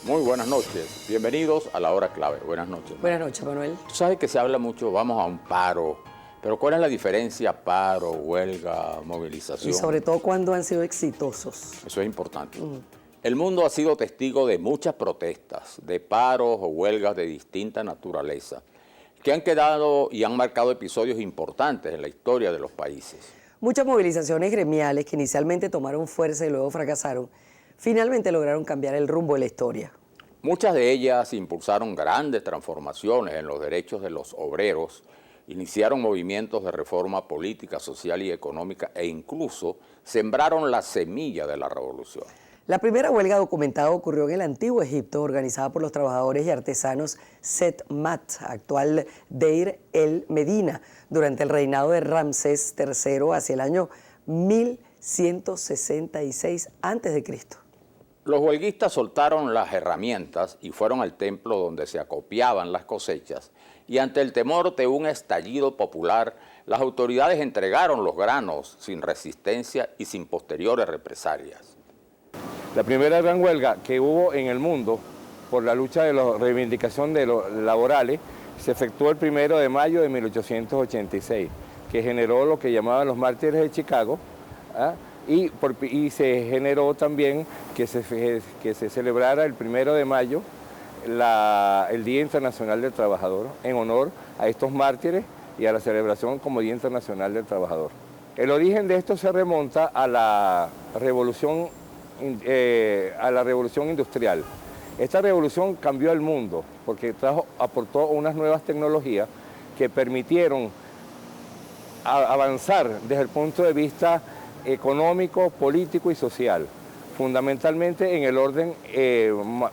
Muy buenas noches, bienvenidos a La Hora Clave. Buenas noches. Buenas noches, Manuel. Tú sabes que se habla mucho, vamos a un paro, pero ¿cuál es la diferencia paro, huelga, movilización? Y sobre todo cuando han sido exitosos. Eso es importante. El mundo ha sido testigo de muchas protestas, de paros o huelgas de distinta naturaleza, que han quedado y han marcado episodios importantes en la historia de los países. Muchas movilizaciones gremiales que inicialmente tomaron fuerza y luego fracasaron, finalmente lograron cambiar el rumbo de la historia. Muchas de ellas impulsaron grandes transformaciones en los derechos de los obreros, iniciaron movimientos de reforma política, social y económica e incluso sembraron la semilla de la revolución. La primera huelga documentada ocurrió en el Antiguo Egipto, organizada por los trabajadores y artesanos Set-Mat, actual Deir el-Medina, durante el reinado de Ramsés III hacia el año 1166 a.C. Los huelguistas soltaron las herramientas y fueron al templo donde se acopiaban las cosechas, y ante el temor de un estallido popular, las autoridades entregaron los granos sin resistencia y sin posteriores represalias. La primera gran huelga que hubo en el mundo por la lucha de la reivindicación de los laborales se efectuó el 1 de mayo de 1886, que generó lo que llamaban los mártires de Chicago, y se generó también que se celebrara el 1 de mayo el Día Internacional del Trabajador en honor a estos mártires y a la celebración como Día Internacional del Trabajador. El origen de esto se remonta a la revolución industrial. Esta revolución cambió el mundo porque aportó unas nuevas tecnologías que permitieron avanzar desde el punto de vista económico, político y social, fundamentalmente en el orden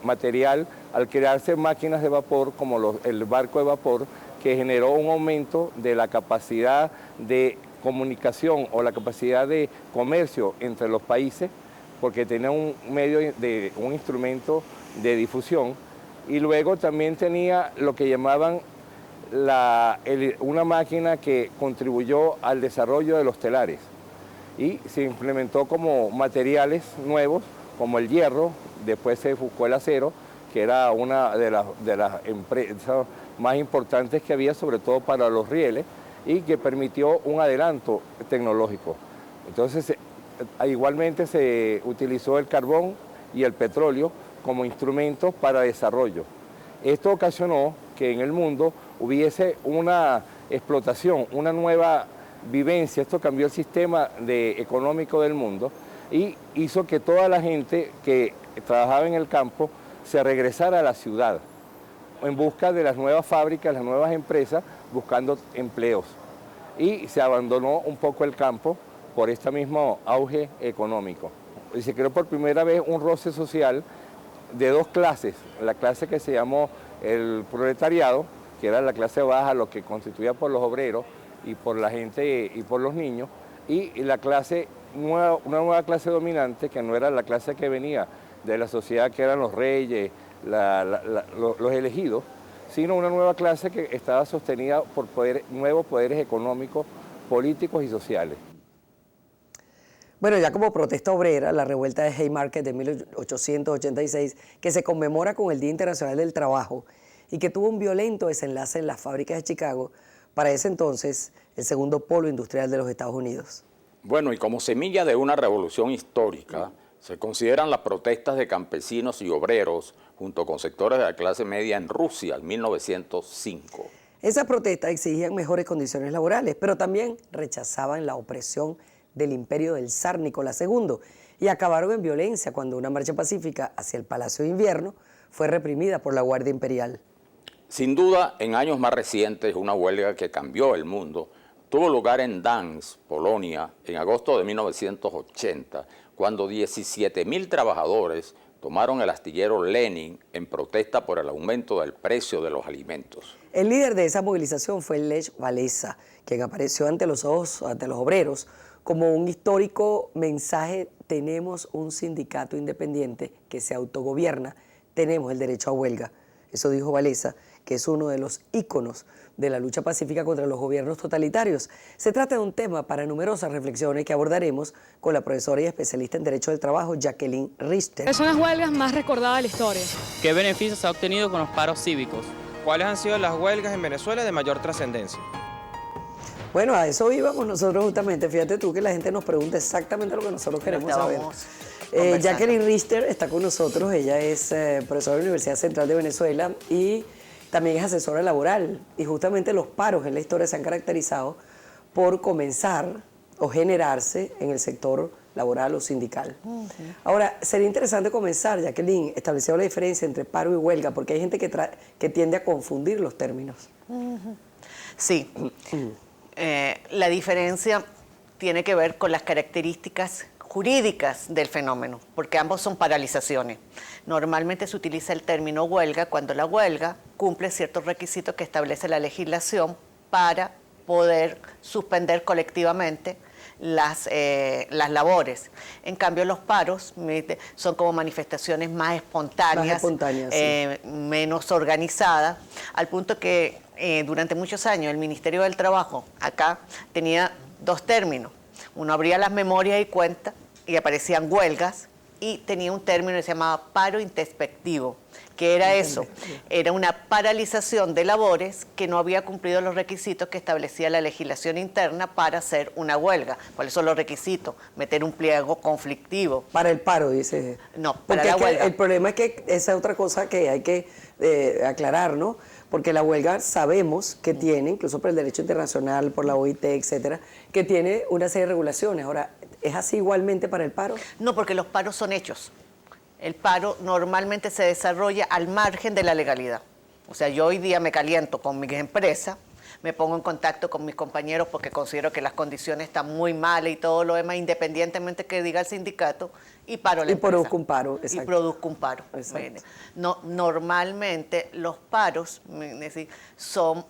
material, al crearse máquinas de vapor como el barco de vapor, que generó un aumento de la capacidad de comunicación o la capacidad de comercio entre los países, porque tenía un instrumento de difusión, y luego también tenía lo que llamaban una máquina que contribuyó al desarrollo de los telares, y se implementó como materiales nuevos, como el hierro, después se buscó el acero, que era una de las empresas más importantes que había, sobre todo para los rieles, y que permitió un adelanto tecnológico. Entonces, igualmente se utilizó el carbón y el petróleo como instrumentos para desarrollo. Esto ocasionó que en el mundo hubiese una explotación, una nueva vivencia. Esto cambió el sistema económico del mundo y hizo que toda la gente que trabajaba en el campo se regresara a la ciudad en busca de las nuevas fábricas, las nuevas empresas, buscando empleos. Y se abandonó un poco el campo por este mismo auge económico. Y se creó por primera vez un roce social de dos clases, la clase que se llamó el proletariado, que era la clase baja, lo que constituía por los obreros y por la gente y por los niños, y la clase nueva, una nueva clase dominante que no era la clase que venía de la sociedad, que eran los reyes, los elegidos, sino una nueva clase que estaba sostenida por nuevos poderes económicos, políticos y sociales. Bueno, ya como protesta obrera, la revuelta de Haymarket de 1886, que se conmemora con el Día Internacional del Trabajo y que tuvo un violento desenlace en las fábricas de Chicago, para ese entonces el segundo polo industrial de los Estados Unidos. Bueno, y como semilla de una revolución histórica, se consideran las protestas de campesinos y obreros junto con sectores de la clase media en Rusia en 1905. Esas protestas exigían mejores condiciones laborales, pero también rechazaban la opresión del imperio del zar Nicolás II y acabaron en violencia cuando una marcha pacífica hacia el Palacio de Invierno fue reprimida por la Guardia Imperial. Sin duda, en años más recientes, una huelga que cambió el mundo tuvo lugar en Gdańsk, Polonia, en agosto de 1980, cuando 17.000 trabajadores tomaron el astillero Lenin en protesta por el aumento del precio de los alimentos. El líder de esa movilización fue Lech Walesa, quien apareció ante los obreros como un histórico mensaje: tenemos un sindicato independiente que se autogobierna, tenemos el derecho a huelga. Eso dijo Walesa, que es uno de los íconos de la lucha pacífica contra los gobiernos totalitarios. Se trata de un tema para numerosas reflexiones que abordaremos con la profesora y especialista en Derecho del Trabajo, Jacqueline Richter. ¿Cuáles son las huelgas más recordadas de la historia? ¿Qué beneficios se ha obtenido con los paros cívicos? ¿Cuáles han sido las huelgas en Venezuela de mayor trascendencia? Bueno, a eso íbamos nosotros justamente. Fíjate tú que la gente nos pregunta exactamente lo que nosotros queremos saber. Jacqueline Richter está con nosotros. Ella es profesora de la Universidad Central de Venezuela y también es asesora laboral. Y justamente los paros en la historia se han caracterizado por comenzar o generarse en el sector laboral o sindical. Ahora, sería interesante comenzar, Jacqueline, estableciendo la diferencia entre paro y huelga, porque hay gente que tiende a confundir los términos. Sí. La diferencia tiene que ver con las características jurídicas del fenómeno, porque ambos son paralizaciones. Normalmente se utiliza el término huelga cuando la huelga cumple ciertos requisitos que establece la legislación para poder suspender colectivamente las labores. En cambio, los paros son como manifestaciones más espontáneas, sí, menos organizadas, al punto que durante muchos años el Ministerio del Trabajo acá tenía dos términos. Uno abría las memorias y cuentas y aparecían huelgas, y tenía un término que se llamaba paro introspectivo, que era eso, era una paralización de labores que no había cumplido los requisitos que establecía la legislación interna para hacer una huelga. ¿Cuáles son los requisitos? Meter un pliego conflictivo. Para el paro, dice. No, para porque la huelga. El problema es que esa es otra cosa que hay que aclarar, ¿no? Porque la huelga sabemos que tiene, incluso por el derecho internacional, por la OIT, etcétera, que tiene una serie de regulaciones. Ahora, ¿es así igualmente para el paro? No, porque los paros son hechos. El paro normalmente se desarrolla al margen de la legalidad. O sea, yo hoy día me caliento con mi empresa, me pongo en contacto con mis compañeros porque considero que las condiciones están muy malas y todo lo demás, independientemente que diga el sindicato, y paro la empresa. Produzco un paro, exacto. Y produzco un paro. No, normalmente los paros son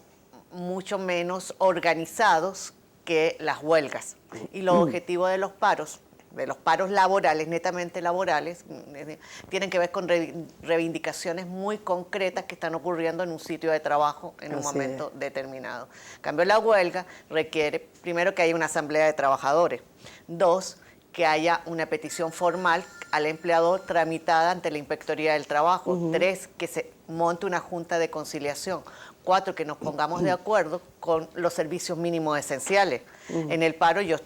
mucho menos organizados que las huelgas. Y los objetivos de los paros laborales, netamente laborales, tienen que ver con reivindicaciones muy concretas que están ocurriendo en un sitio de trabajo en un momento determinado. En cambio, la huelga requiere, primero, que haya una asamblea de trabajadores. Dos, que haya una petición formal al empleador tramitada ante la Inspectoría del Trabajo. Tres, que se monte una junta de conciliación. Cuatro, que nos pongamos de acuerdo con los servicios mínimos esenciales. En el paro yo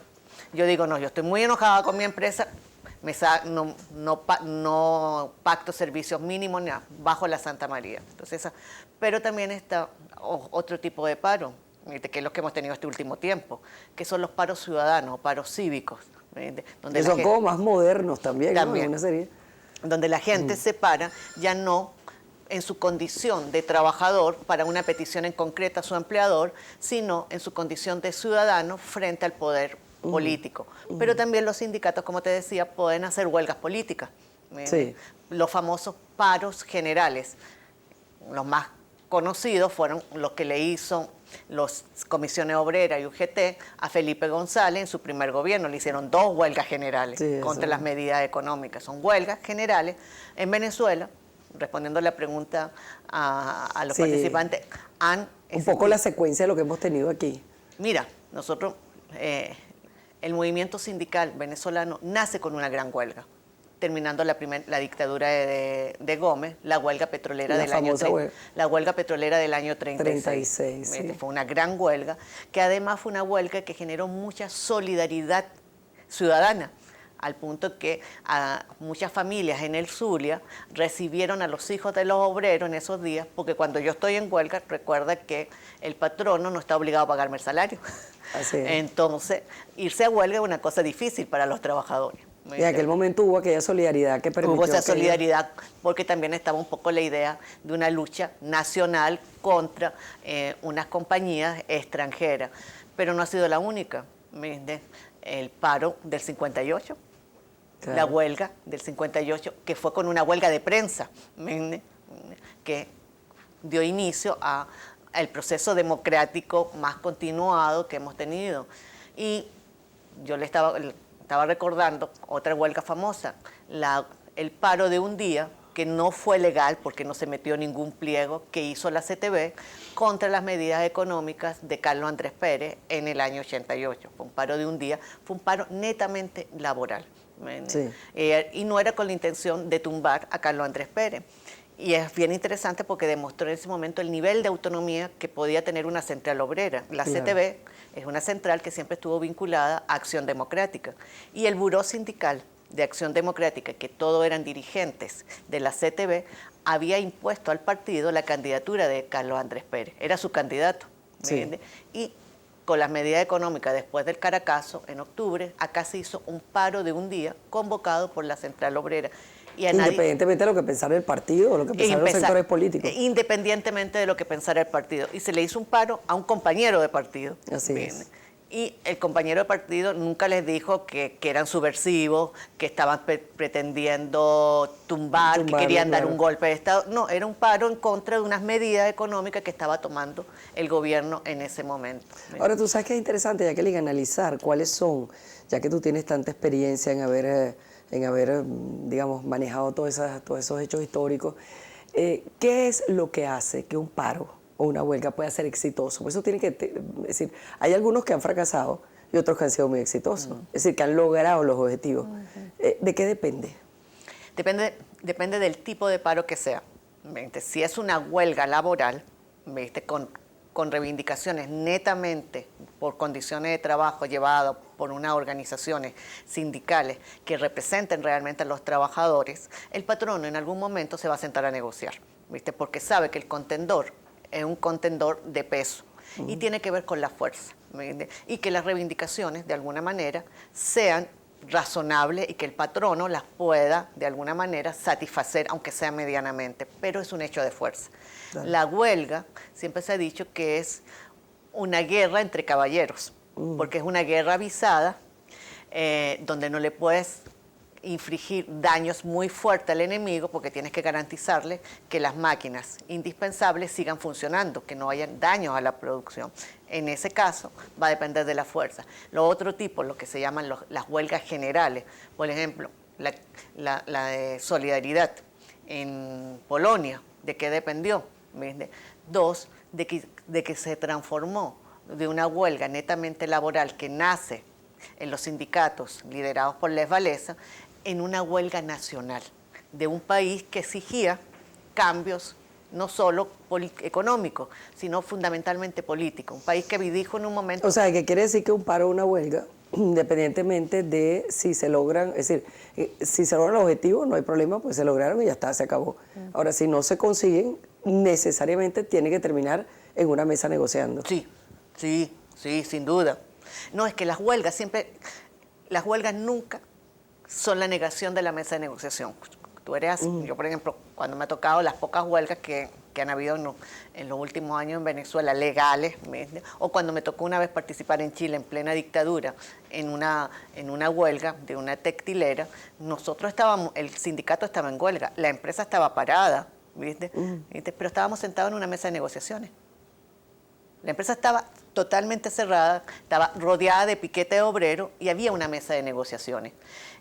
digo, no, yo estoy muy enojada con mi empresa, no pacto servicios mínimos bajo la Santa María. Entonces, pero también está otro tipo de paro, que es lo que hemos tenido este último tiempo, que son los paros ciudadanos, paros cívicos. Donde son como más modernos también, ¿no? Una serie. Donde la gente se para, ya no en su condición de trabajador para una petición en concreta a su empleador, sino en su condición de ciudadano frente al poder político. Pero también los sindicatos, como te decía, pueden hacer huelgas políticas. Los famosos paros generales, los más conocidos fueron los que le hizo las comisiones obreras y UGT a Felipe González en su primer gobierno. Le hicieron 2 huelgas generales contra las medidas económicas. Son huelgas generales. En Venezuela, respondiendo a la pregunta a los participantes, un poco la secuencia de lo que hemos tenido aquí. Mira, nosotros, el movimiento sindical venezolano nace con una gran huelga, terminando la dictadura de Gómez, la huelga petrolera del año 36. Sí. Fue una gran huelga, que además fue una huelga que generó mucha solidaridad ciudadana, al punto que muchas familias en el Zulia recibieron a los hijos de los obreros en esos días, porque cuando yo estoy en huelga, recuerda que el patrono no está obligado a pagarme el salario. Así es. Entonces, irse a huelga es una cosa difícil para los trabajadores. Y en aquel momento hubo aquella solidaridad que permitió. Hubo esa solidaridad porque también estaba un poco la idea de una lucha nacional contra unas compañías extranjeras. Pero no ha sido la única. El paro del 58, la huelga del 58, que fue con una huelga de prensa, que dio inicio al proceso democrático más continuado que hemos tenido. Y yo estaba recordando otra huelga famosa, el paro de un día que no fue legal porque no se metió ningún pliego que hizo la CTB contra las medidas económicas de Carlos Andrés Pérez en el año 88. Fue un paro de un día, fue un paro netamente laboral. Sí. Y no era con la intención de tumbar a Carlos Andrés Pérez. Y es bien interesante porque demostró en ese momento el nivel de autonomía que podía tener una central obrera. La CTB es una central que siempre estuvo vinculada a Acción Democrática. Y el Buró Sindical de Acción Democrática, que todos eran dirigentes de la CTB, había impuesto al partido la candidatura de Carlos Andrés Pérez. Era su candidato. Sí. Y con las medidas económicas después del Caracazo, en octubre, acá se hizo un paro de un día convocado por la central obrera. Y independientemente de lo que pensara el partido o lo que pensaran los sectores políticos. Independientemente de lo que pensara el partido. Y se le hizo un paro a un compañero de partido. Así es. Y el compañero de partido nunca les dijo que eran subversivos, que estaban pretendiendo tumbar, que querían dar un golpe de Estado. No, era un paro en contra de unas medidas económicas que estaba tomando el gobierno en ese momento. Ahora, tú sabes que es interesante, Jacqueline, analizar cuáles son, ya que tú tienes tanta experiencia en haber digamos, manejado todos esos hechos históricos, ¿qué es lo que hace que un paro o una huelga pueda ser exitoso? Por eso tiene que decir, hay algunos que han fracasado y otros que han sido muy exitosos, es decir, que han logrado los objetivos. ¿De qué depende? Depende del tipo de paro que sea. Si es una huelga laboral, con reivindicaciones netamente por condiciones de trabajo llevadas por unas organizaciones sindicales que representen realmente a los trabajadores, el patrono en algún momento se va a sentar a negociar, porque sabe que el contendor es un contendor de peso y tiene que ver con la fuerza, y que las reivindicaciones de alguna manera sean razonables y que el patrono las pueda de alguna manera satisfacer, aunque sea medianamente, pero es un hecho de fuerza. Claro. La huelga siempre se ha dicho que es una guerra entre caballeros, porque es una guerra avisada donde no le puedes infligir daños muy fuertes al enemigo porque tienes que garantizarle que las máquinas indispensables sigan funcionando, que no hayan daños a la producción. En ese caso va a depender de la fuerza. Lo otro tipo, lo que se llaman las huelgas generales, por ejemplo, la de Solidaridad en Polonia, ¿de qué dependió? Dos, de que se transformó de una huelga netamente laboral que nace en los sindicatos liderados por Lech Walesa en una huelga nacional de un país que exigía cambios no solo económicos, sino fundamentalmente políticos. Un país que dijo en un momento... O sea, ¿qué quiere decir que un paro o una huelga, independientemente de si se logran, es decir, si se logran los objetivos, no hay problema, pues se lograron y ya está, se acabó. Ahora, si no se consiguen, necesariamente tiene que terminar en una mesa negociando. Sí, sin duda. No, es que las huelgas nunca son la negación de la mesa de negociación. Tú eres así. Yo, por ejemplo, cuando me ha tocado las pocas huelgas que han habido en los últimos años en Venezuela, legales, o cuando me tocó una vez participar en Chile en plena dictadura, en una huelga de una textilera, el sindicato estaba en huelga, la empresa estaba parada, ¿viste? Pero estábamos sentados en una mesa de negociaciones. La empresa estaba totalmente cerrada, estaba rodeada de piquete obrero y había una mesa de negociaciones.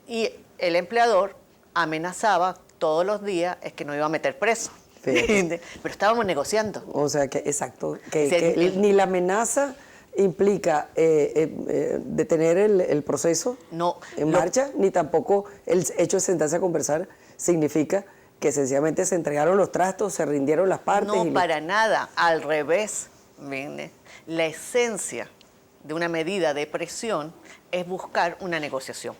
Y el empleador amenazaba todos los días es que nos iba a meter preso. Pero estábamos negociando. O sea, que exacto, ni la amenaza implica detener el proceso en marcha, ni tampoco el hecho de sentarse a conversar significa que sencillamente se entregaron los trastos, se rindieron las partes. No, para nada, al revés. La esencia de una medida de presión es buscar una negociación.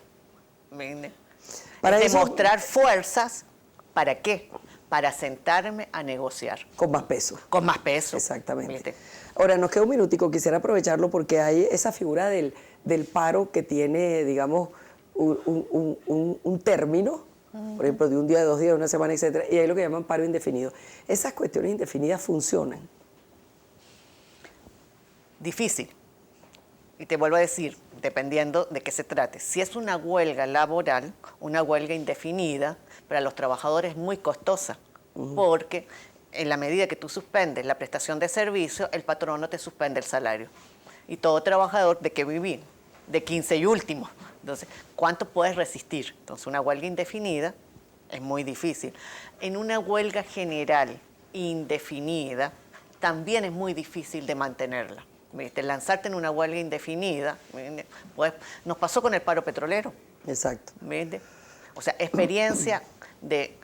Para demostrar fuerzas, ¿para qué? Para sentarme a negociar. Con más peso. Con más peso. Exactamente. ¿Viste? Ahora, nos queda un minutico, quisiera aprovecharlo porque hay esa figura del paro que tiene, digamos, un término, por ejemplo, de un día, de 2 días, de una semana, etcétera, y hay lo que llaman paro indefinido. ¿Esas cuestiones indefinidas funcionan? Difícil. Y te vuelvo a decir, dependiendo de qué se trate. Si es una huelga laboral, una huelga indefinida, para los trabajadores es muy costosa, porque en la medida que tú suspendes la prestación de servicio, el patrono te suspende el salario. Y todo trabajador, ¿de qué vivir? De 15 y último. Entonces, ¿cuánto puedes resistir? Entonces, una huelga indefinida es muy difícil. En una huelga general indefinida, también es muy difícil de mantenerla. ¿Viste? Lanzarte en una huelga indefinida, pues nos pasó con el paro petrolero. Exacto. ¿Viste? O sea, experiencia de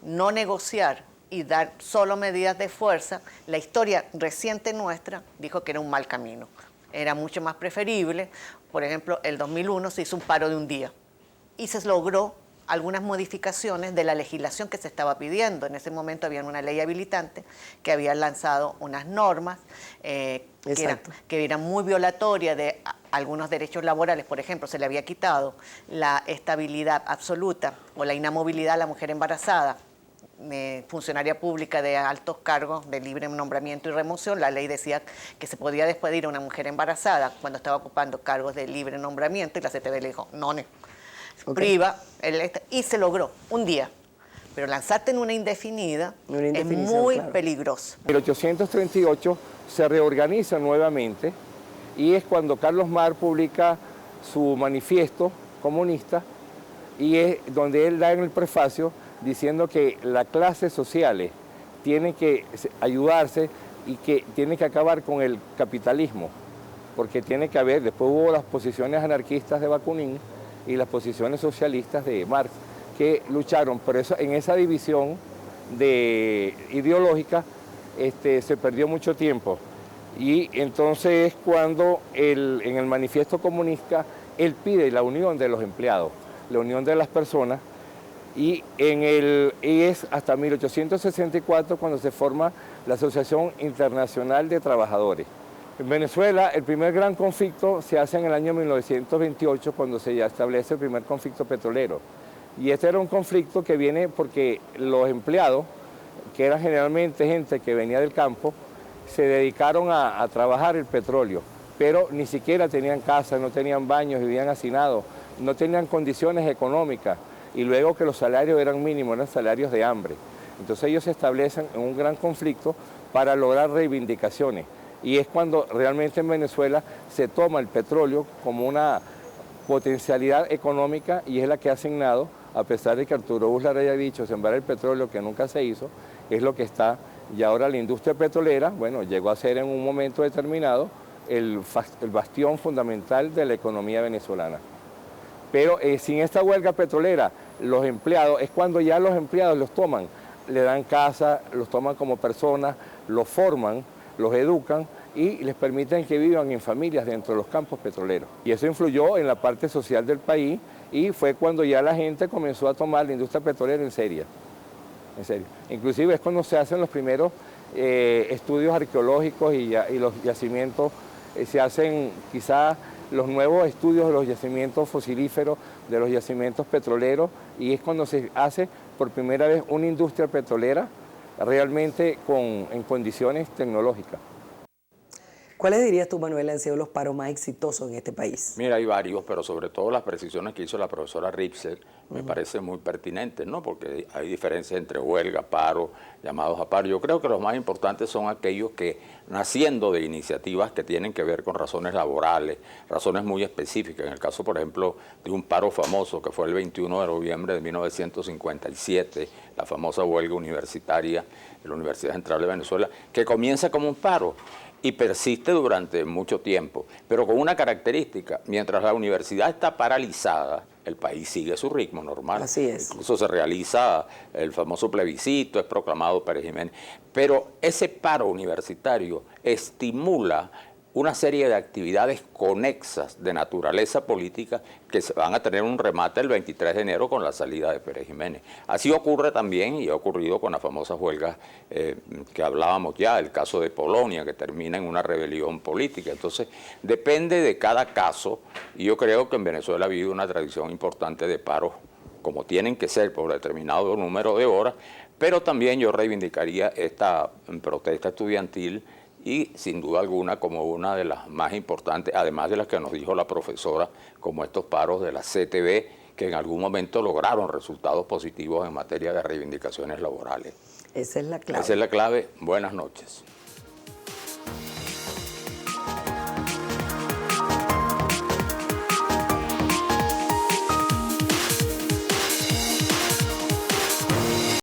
no negociar y dar solo medidas de fuerza, la historia reciente nuestra dijo que era un mal camino. Era mucho más preferible, por ejemplo, el 2001 se hizo un paro de un día y se logró algunas modificaciones de la legislación que se estaba pidiendo. En ese momento había una ley habilitante que había lanzado unas normas que eran muy violatorias de algunos derechos laborales. Por ejemplo, se le había quitado la estabilidad absoluta o la inamovilidad a la mujer embarazada, funcionaria pública de altos cargos de libre nombramiento y remoción. La ley decía que se podía despedir a una mujer embarazada cuando estaba ocupando cargos de libre nombramiento y la CTV le dijo, no, priva, y se logró un día. Pero lanzarte en una indefinida es muy peligroso. En 1838 se reorganiza nuevamente y es cuando Carlos Marx publica su manifiesto comunista y es donde él da en el prefacio diciendo que las clases sociales tienen que ayudarse y que tienen que acabar con el capitalismo, porque tiene que haber, después hubo las posiciones anarquistas de Bakunin y las posiciones socialistas de Marx, que lucharon, pero en esa división ideológica se perdió mucho tiempo. Y entonces es cuando en el manifiesto comunista él pide la unión de los empleados, la unión de las personas, y es hasta 1864 cuando se forma la Asociación Internacional de Trabajadores. En Venezuela el primer gran conflicto se hace en el año 1928 cuando se ya establece el primer conflicto petrolero. Y este era un conflicto que viene porque los empleados, que eran generalmente gente que venía del campo, se dedicaron a trabajar el petróleo, pero ni siquiera tenían casa, no tenían baños, vivían hacinados, no tenían condiciones económicas, y luego que los salarios eran mínimos, eran salarios de hambre. Entonces ellos se establecen en un gran conflicto para lograr reivindicaciones. Y es cuando realmente en Venezuela se toma el petróleo como una potencialidad económica y es la que ha asignado, a pesar de que Arturo Uslar haya dicho sembrar el petróleo, que nunca se hizo, es lo que está. Y ahora la industria petrolera, bueno, llegó a ser en un momento determinado el bastión fundamental de la economía venezolana. Pero sin esta huelga petrolera, los empleados, es cuando ya los empleados los toman, le dan casa, los toman como personas, los forman, los educan y les permiten que vivan en familias dentro de los campos petroleros. Y eso influyó en la parte social del país y fue cuando ya la gente comenzó a tomar la industria petrolera en serio. Inclusive es cuando se hacen los primeros estudios arqueológicos y los yacimientos, se hacen quizás los nuevos estudios de los yacimientos fosilíferos, de los yacimientos petroleros, y es cuando se hace por primera vez una industria petrolera realmente en condiciones tecnológicas. ¿Cuáles dirías tú, Manuel, han sido los paros más exitosos en este país? Mira, hay varios, pero sobre todo las precisiones que hizo la profesora Ripset me parecen muy pertinentes, ¿no? Porque hay diferencias entre huelga, paro, llamados a paro. Yo creo que los más importantes son aquellos que, naciendo de iniciativas que tienen que ver con razones laborales, razones muy específicas. En el caso, por ejemplo, de un paro famoso que fue el 21 de noviembre de 1957, la famosa huelga universitaria de la Universidad Central de Venezuela, que comienza como un paro y persiste durante mucho tiempo, pero con una característica: mientras la universidad está paralizada, el país sigue su ritmo normal. Así es. Incluso se realiza el famoso plebiscito, es proclamado Pérez Jiménez, pero ese paro universitario estimula una serie de actividades conexas de naturaleza política que se van a tener un remate el 23 de enero con la salida de Pérez Jiménez. Así ocurre también, y ha ocurrido con las famosas huelgas que hablábamos ya, el caso de Polonia, que termina en una rebelión política. Entonces, depende de cada caso, y yo creo que en Venezuela ha habido una tradición importante de paros, como tienen que ser por determinado número de horas, pero también yo reivindicaría esta protesta estudiantil y sin duda alguna como una de las más importantes, además de las que nos dijo la profesora, como estos paros de la CTV, que en algún momento lograron resultados positivos en materia de reivindicaciones laborales. Esa es la clave. Esa es la clave. Buenas noches.